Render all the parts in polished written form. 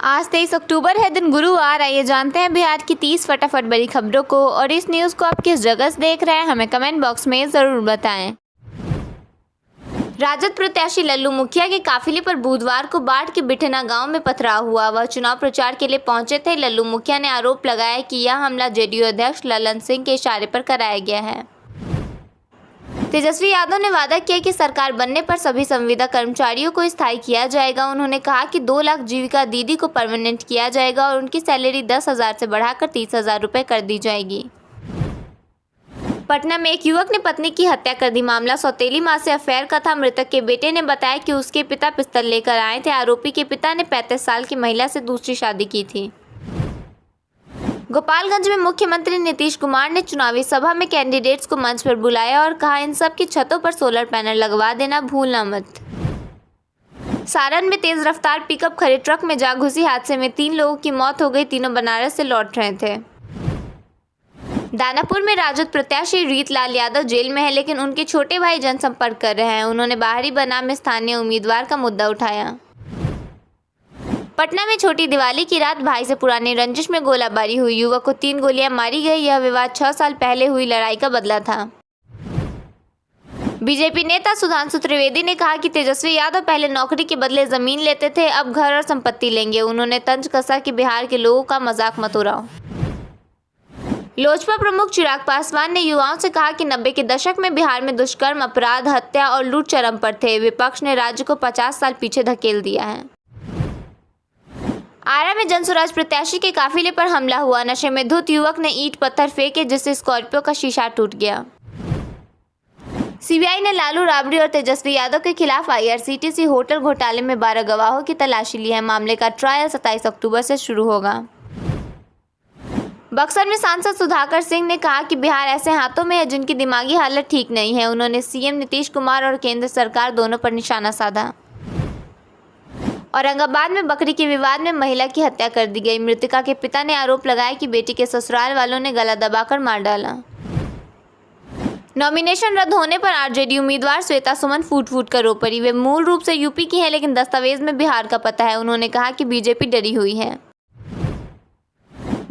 आज 23 अक्टूबर है, दिन गुरुवार। आइए जानते हैं बिहार की 30 फटाफट बड़ी खबरों को। और इस न्यूज़ को आप किस जगह से देख रहे हैं, हमें कमेंट बॉक्स में ज़रूर बताएं। राजद प्रत्याशी लल्लू मुखिया के काफिले पर बुधवार को बाढ़ के बिठना गांव में पथराव हुआ। वह चुनाव प्रचार के लिए पहुंचे थे। लल्लू मुखिया ने आरोप लगाया कि यह हमला जेडीयू अध्यक्ष ललन सिंह के इशारे पर कराया गया है। तेजस्वी यादव ने वादा किया कि सरकार बनने पर सभी संविदा कर्मचारियों को स्थायी किया जाएगा। उन्होंने कहा कि 2 लाख जीविका दीदी को परमानेंट किया जाएगा और उनकी सैलरी 10,000 से बढ़ाकर 30,000 रुपये कर दी जाएगी। पटना में एक युवक ने पत्नी की हत्या कर दी। मामला सौतेली मां से अफेयर का था। मृतक के बेटे ने बताया कि उसके पिता पिस्तौल लेकर आए थे। आरोपी के पिता ने 35 साल की महिला से दूसरी शादी की थी। गोपालगंज में मुख्यमंत्री नीतीश कुमार ने चुनावी सभा में कैंडिडेट्स को मंच पर बुलाया और कहा, इन सब की छतों पर सोलर पैनल लगवा देना भूलना मत। सारण में तेज रफ्तार पिकअप खड़े ट्रक में जा घुसी। हादसे में 3 लोगों की मौत हो गई। तीनों बनारस से लौट रहे थे। दानापुर में राजद प्रत्याशी रीतलाल यादव जेल में है, लेकिन उनके छोटे भाई जनसंपर्क कर रहे हैं। उन्होंने बाहरी बनाम में स्थानीय उम्मीदवार का मुद्दा उठाया। पटना में छोटी दिवाली की रात भाई से पुरानी रंजिश में गोलाबारी हुई। युवक को 3 गोलियां मारी गई। यह विवाद 6 साल पहले हुई लड़ाई का बदला था। बीजेपी नेता सुधांशु त्रिवेदी ने कहा कि तेजस्वी यादव पहले नौकरी के बदले जमीन लेते थे, अब घर और संपत्ति लेंगे। उन्होंने तंज कसा कि बिहार के लोगों का मजाक मत उड़ाओ। लोजपा प्रमुख चिराग पासवान ने युवाओं से कहा कि 90 के दशक में बिहार में दुष्कर्म, अपराध, हत्या और लूट चरम पर थे। विपक्ष ने राज्य को 50 साल पीछे धकेल दिया है। आरा में जनसुराज प्रत्याशी के काफिले पर हमला हुआ। नशे में धुत युवक ने ईंट पत्थर फेंके, जिससे स्कॉर्पियो का शीशा टूट गया। सीबीआई ने लालू राबड़ी और तेजस्वी यादव के खिलाफ IRCTC होटल घोटाले में 12 गवाहों की तलाशी ली है। मामले का ट्रायल 27 अक्टूबर से शुरू होगा। बक्सर में सांसद सुधाकर सिंह ने कहा कि बिहार ऐसे हाथों में है जिनकी दिमागी हालत ठीक नहीं है। उन्होंने CM नीतीश कुमार और केंद्र सरकार दोनों पर निशाना साधा। औरंगाबाद में बकरी के विवाद में महिला की हत्या कर दी गई। मृतका के पिता ने आरोप लगाया कि बेटी के ससुराल वालों ने गला दबाकर मार डाला। नॉमिनेशन रद्द होने पर RJD उम्मीदवार श्वेता सुमन फूट फूट कर रो पड़ी। वे मूल रूप से यूपी की हैं, लेकिन दस्तावेज में बिहार का पता है। उन्होंने कहा कि बीजेपी डरी हुई है।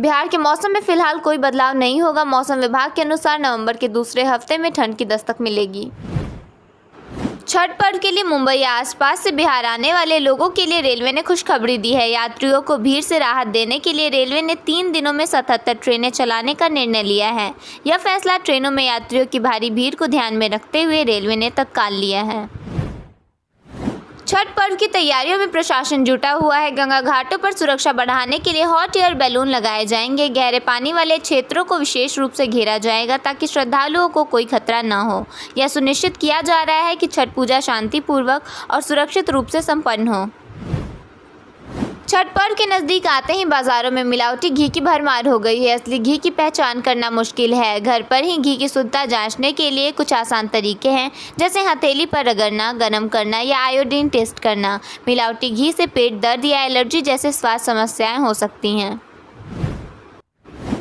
बिहार के मौसम में फिलहाल कोई बदलाव नहीं होगा। मौसम विभाग के अनुसार नवंबर के दूसरे हफ्ते में ठंड की दस्तक मिलेगी। छठ पर्व के लिए मुंबई या आसपास से बिहार आने वाले लोगों के लिए रेलवे ने खुशखबरी दी है। यात्रियों को भीड़ से राहत देने के लिए रेलवे ने 3 दिनों में 77 ट्रेनें चलाने का निर्णय लिया है। यह फैसला ट्रेनों में यात्रियों की भारी भीड़ को ध्यान में रखते हुए रेलवे ने तत्काल लिया है। छठ पर्व की तैयारियों में प्रशासन जुटा हुआ है। गंगा घाटों पर सुरक्षा बढ़ाने के लिए हॉट एयर बैलून लगाए जाएंगे। गहरे पानी वाले क्षेत्रों को विशेष रूप से घेरा जाएगा ताकि श्रद्धालुओं को कोई खतरा न हो। यह सुनिश्चित किया जा रहा है कि छठ पूजा शांतिपूर्वक और सुरक्षित रूप से संपन्न हो। छठ पर्व के नज़दीक आते ही बाजारों में मिलावटी घी की भरमार हो गई है। असली घी की पहचान करना मुश्किल है। घर पर ही घी की शुद्धता जांचने के लिए कुछ आसान तरीके हैं, जैसे हथेली पर रगड़ना, गरम करना या आयोडीन टेस्ट करना। मिलावटी घी से पेट दर्द या एलर्जी जैसे स्वास्थ्य समस्याएं हो सकती हैं।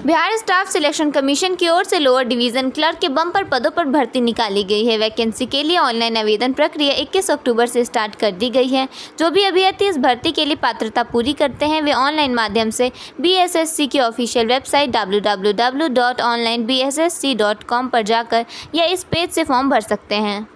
बिहार स्टाफ सिलेक्शन कमीशन की ओर से लोअर डिवीजन क्लर्क के बम्पर पदों पर भर्ती निकाली गई है। वैकेंसी के लिए ऑनलाइन आवेदन प्रक्रिया 21 अक्टूबर से स्टार्ट कर दी गई है। जो भी अभ्यर्थी इस भर्ती के लिए पात्रता पूरी करते हैं, वे ऑनलाइन माध्यम से BSSC की ऑफिशियल वेबसाइट www.onlinebssc.com पर जाकर या इस पेज से फॉर्म भर सकते हैं।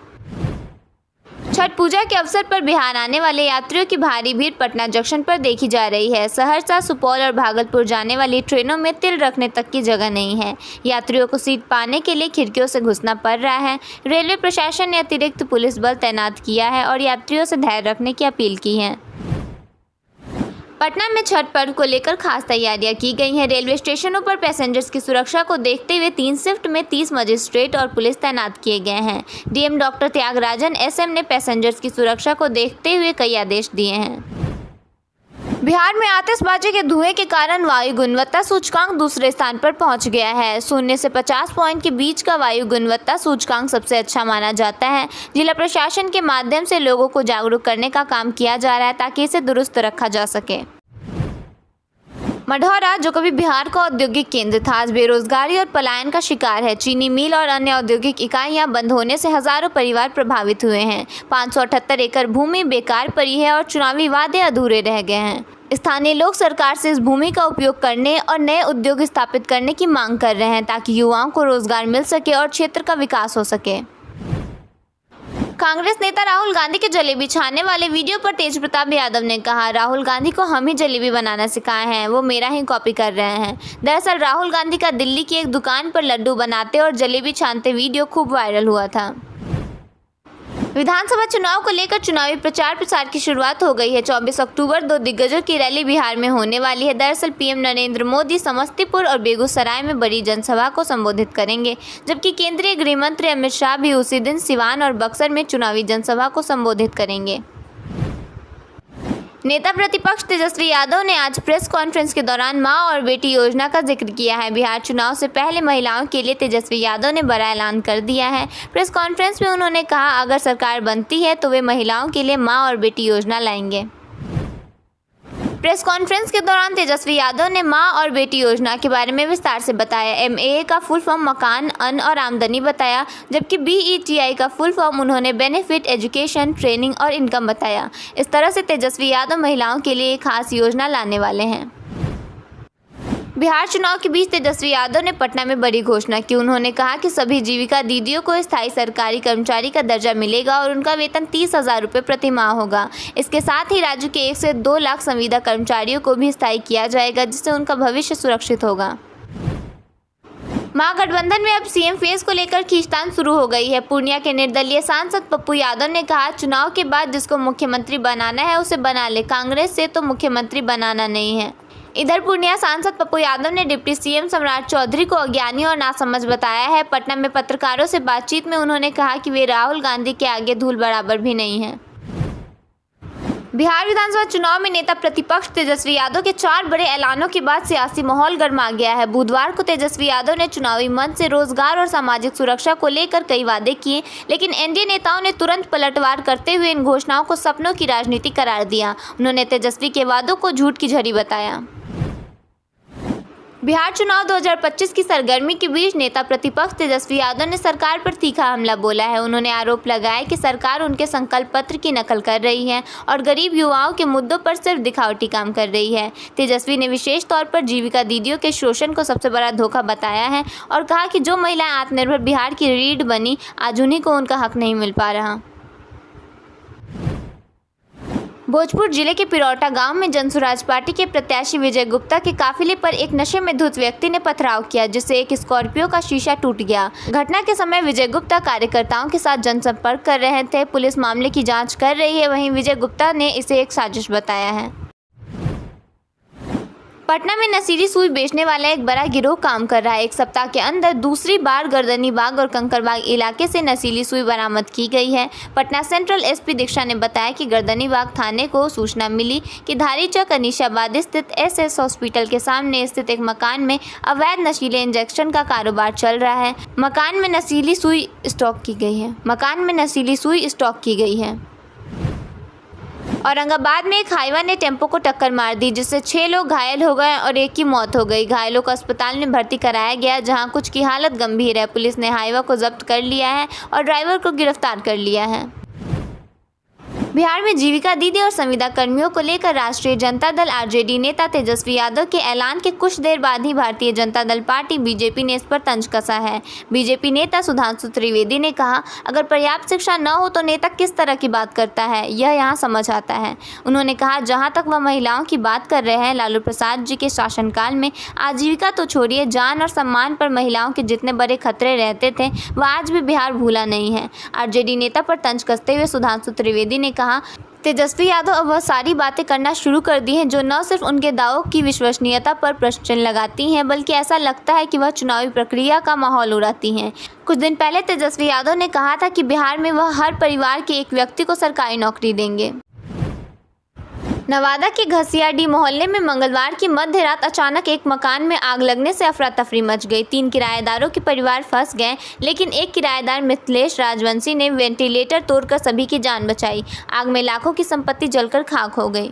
छठ पूजा के अवसर पर बिहार आने वाले यात्रियों की भारी भीड़ पटना जंक्शन पर देखी जा रही है। सहरसा, सुपौल और भागलपुर जाने वाली ट्रेनों में तिल रखने तक की जगह नहीं है। यात्रियों को सीट पाने के लिए खिड़कियों से घुसना पड़ रहा है। रेलवे प्रशासन ने अतिरिक्त पुलिस बल तैनात किया है और यात्रियों से धैर्य रखने की अपील की है। पटना में छठ पर्व को लेकर खास तैयारियां की गई हैं। रेलवे स्टेशनों पर पैसेंजर्स की सुरक्षा को देखते हुए 3 शिफ्ट में 30 मजिस्ट्रेट और पुलिस तैनात किए गए हैं। DM डॉक्टर त्यागराजन SM ने पैसेंजर्स की सुरक्षा को देखते हुए कई आदेश दिए हैं। बिहार में आतिशबाजी के धुएं के कारण वायु गुणवत्ता सूचकांक दूसरे स्थान पर पहुंच गया है। 0 से 50 पॉइंट के बीच का वायु गुणवत्ता सूचकांक सबसे अच्छा माना जाता है। जिला प्रशासन के माध्यम से लोगों को जागरूक करने का काम किया जा रहा है ताकि इसे दुरुस्त रखा जा सके। मढ़ौरा, जो कभी बिहार का औद्योगिक केंद्र था, आज बेरोजगारी और पलायन का शिकार है। चीनी मिल और अन्य औद्योगिक इकाइयां बंद होने से हजारों परिवार प्रभावित हुए हैं। 578 एकड़ भूमि बेकार पड़ी है और चुनावी वादे अधूरे रह गए हैं। स्थानीय लोग सरकार से इस भूमि का उपयोग करने और नए उद्योग स्थापित करने की मांग कर रहे हैं ताकि युवाओं को रोजगार मिल सके और क्षेत्र का विकास हो सके। कांग्रेस नेता राहुल गांधी के जलेबी छानने वाले वीडियो पर तेज प्रताप यादव ने कहा, राहुल गांधी को हम ही जलेबी बनाना सिखाए हैं, वो मेरा ही कॉपी कर रहे हैं। दरअसल राहुल गांधी का दिल्ली की एक दुकान पर लड्डू बनाते और जलेबी छानते वीडियो खूब वायरल हुआ था। विधानसभा चुनाव को लेकर चुनावी प्रचार प्रसार की शुरुआत हो गई है। 24 अक्टूबर 2 दिग्गजों की रैली बिहार में होने वाली है। दरअसल पीएम नरेंद्र मोदी समस्तीपुर और बेगूसराय में बड़ी जनसभा को संबोधित करेंगे, जबकि केंद्रीय गृह मंत्री अमित शाह भी उसी दिन सिवान और बक्सर में चुनावी जनसभा को संबोधित करेंगे। नेता प्रतिपक्ष तेजस्वी यादव ने आज प्रेस कॉन्फ्रेंस के दौरान मां और बेटी योजना का जिक्र किया है। बिहार चुनाव से पहले महिलाओं के लिए तेजस्वी यादव ने बड़ा ऐलान कर दिया है। प्रेस कॉन्फ्रेंस में उन्होंने कहा, अगर सरकार बनती है तो वे महिलाओं के लिए मां और बेटी योजना लाएंगे। प्रेस कॉन्फ्रेंस के दौरान तेजस्वी यादव ने मां और बेटी योजना के बारे में विस्तार से बताया। MAA का फुल फॉर्म मकान, अन्न और आमदनी बताया, जबकि BETI का फुल फॉर्म उन्होंने बेनिफिट, एजुकेशन, ट्रेनिंग और इनकम बताया। इस तरह से तेजस्वी यादव महिलाओं के लिए एक खास योजना लाने वाले हैं। बिहार चुनाव के बीच तेजस्वी यादव ने पटना में बड़ी घोषणा की। उन्होंने कहा कि सभी जीविका दीदियों को स्थायी सरकारी कर्मचारी का दर्जा मिलेगा और उनका वेतन 30,000 रुपये प्रति माह होगा। इसके साथ ही राज्य के 1 से 2 लाख संविदा कर्मचारियों को भी स्थायी किया जाएगा, जिससे उनका भविष्य सुरक्षित होगा। महागठबंधन में अब सीएम फेस को लेकर खींचतान शुरू हो गई है। पूर्णिया के निर्दलीय सांसद पप्पू यादव ने कहा, चुनाव के बाद जिसको मुख्यमंत्री बनाना है उसे बना ले, कांग्रेस से तो मुख्यमंत्री बनाना नहीं है। इधर पूर्णिया सांसद पप्पू यादव ने डिप्टी सीएम सम्राट चौधरी को अज्ञानी और नासमझ बताया है। पटना में पत्रकारों से बातचीत में उन्होंने कहा कि वे राहुल गांधी के आगे धूल बराबर भी नहीं है। बिहार विधानसभा चुनाव में नेता प्रतिपक्ष तेजस्वी यादव के 4 बड़े ऐलानों के बाद सियासी माहौल गर्मा गया है। बुधवार को तेजस्वी यादव ने चुनावी मंच से रोजगार और सामाजिक सुरक्षा को लेकर कई वादे किए, लेकिन एनडीए नेताओं ने तुरंत पलटवार करते हुए इन घोषणाओं को सपनों की राजनीति करार दिया। उन्होंने तेजस्वी के वादों को झूठ की झड़ी बताया। बिहार चुनाव 2025 की सरगर्मी के बीच नेता प्रतिपक्ष तेजस्वी यादव ने सरकार पर तीखा हमला बोला है। उन्होंने आरोप लगाया कि सरकार उनके संकल्प पत्र की नकल कर रही है और गरीब युवाओं के मुद्दों पर सिर्फ दिखावटी काम कर रही है। तेजस्वी ने विशेष तौर पर जीविका दीदियों के शोषण को सबसे बड़ा धोखा बताया है और कहा कि जो महिलाएं आत्मनिर्भर बिहार की रीढ़ बनी, आज उन्हीं को उनका हक नहीं मिल पा रहा। भोजपुर जिले के पिरौटा गांव में जनसुराज पार्टी के प्रत्याशी विजय गुप्ता के काफिले पर एक नशे में धुत व्यक्ति ने पथराव किया, जिससे एक स्कॉर्पियो का शीशा टूट गया। घटना के समय विजय गुप्ता कार्यकर्ताओं के साथ जनसंपर्क कर रहे थे। पुलिस मामले की जांच कर रही है। वहीं विजय गुप्ता ने इसे एक साजिश बताया है। पटना में नशीली सुई बेचने वाला एक बड़ा गिरोह काम कर रहा है। एक सप्ताह के अंदर दूसरी बार गर्दनीबाग और कंकड़बाग इलाके से नशीली सुई बरामद की गई है। पटना सेंट्रल एसपी दीक्षा ने बताया कि गर्दनीबाग थाने को सूचना मिली कि धारीचक अनीशाबाद स्थित SS हॉस्पिटल के सामने स्थित एक मकान में अवैध नशीले इंजेक्शन का कारोबार चल रहा है। मकान में नशीली सुई स्टॉक की गई है। औरंगाबाद में एक हाईवा ने टेम्पो को टक्कर मार दी, जिससे 6 लोग घायल हो गए और एक की मौत हो गई। घायलों को अस्पताल में भर्ती कराया गया, जहां कुछ की हालत गंभीर है। पुलिस ने हाईवा को जब्त कर लिया है और ड्राइवर को गिरफ्तार कर लिया है। बिहार में जीविका दीदी और संविदा कर्मियों को लेकर राष्ट्रीय जनता दल RJD नेता तेजस्वी यादव के ऐलान के कुछ देर बाद ही भारतीय जनता दल पार्टी BJP ने इस पर तंज कसा है। BJP नेता सुधांशु त्रिवेदी ने कहा, अगर पर्याप्त शिक्षा न हो तो नेता किस तरह की बात करता है, यह यहाँ समझ आता है। उन्होंने कहा, जहाँ तक वह महिलाओं की बात कर रहे हैं, लालू प्रसाद जी के शासनकाल में आजीविका तो छोड़िए, जान और सम्मान पर महिलाओं के जितने बड़े खतरे रहते थे, वह आज भी बिहार भूला नहीं है। RJD नेता पर तंज कसते हुए सुधांशु त्रिवेदी ने कहा, तेजस्वी यादव अब वह सारी बातें करना शुरू कर दी हैं जो न सिर्फ उनके दावों की विश्वसनीयता पर प्रश्न चिन्ह लगाती हैं, बल्कि ऐसा लगता है कि वह चुनावी प्रक्रिया का माहौल उड़ाती हैं। कुछ दिन पहले तेजस्वी यादव ने कहा था कि बिहार में वह हर परिवार के एक व्यक्ति को सरकारी नौकरी देंगे। नवादा के घसियाडी मोहल्ले में मंगलवार की मध्य रात अचानक एक मकान में आग लगने से अफरा तफरी मच गई। 3 किराएदारों के परिवार फंस गए, लेकिन एक किराएदार मिथिलेश राजवंशी ने वेंटिलेटर तोड़कर सभी की जान बचाई। आग में लाखों की संपत्ति जलकर खाक हो गई।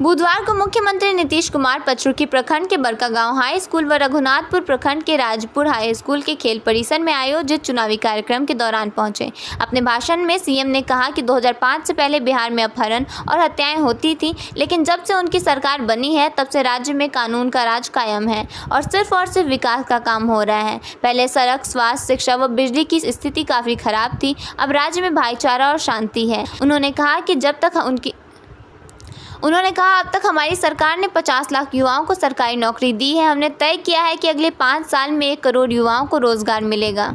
बुधवार को मुख्यमंत्री नीतीश कुमार पचरुखी प्रखंड के बड़कागांव हाई स्कूल व रघुनाथपुर प्रखंड के राजपुर हाई स्कूल के खेल परिसर में आयोजित चुनावी कार्यक्रम के दौरान पहुंचे। अपने भाषण में सीएम ने कहा कि 2005 से पहले बिहार में अपहरण और हत्याएं होती थी, लेकिन जब से उनकी सरकार बनी है तब से राज्य में कानून का राज कायम है और सिर्फ विकास का काम हो रहा है। पहले सड़क, स्वास्थ्य, शिक्षा व बिजली की स्थिति काफ़ी खराब थी। अब राज्य में भाईचारा और शांति है। उन्होंने कहा अब तक हमारी सरकार ने 50 लाख युवाओं को सरकारी नौकरी दी है। हमने तय किया है कि अगले 5 साल में 1 करोड़ युवाओं को रोजगार मिलेगा।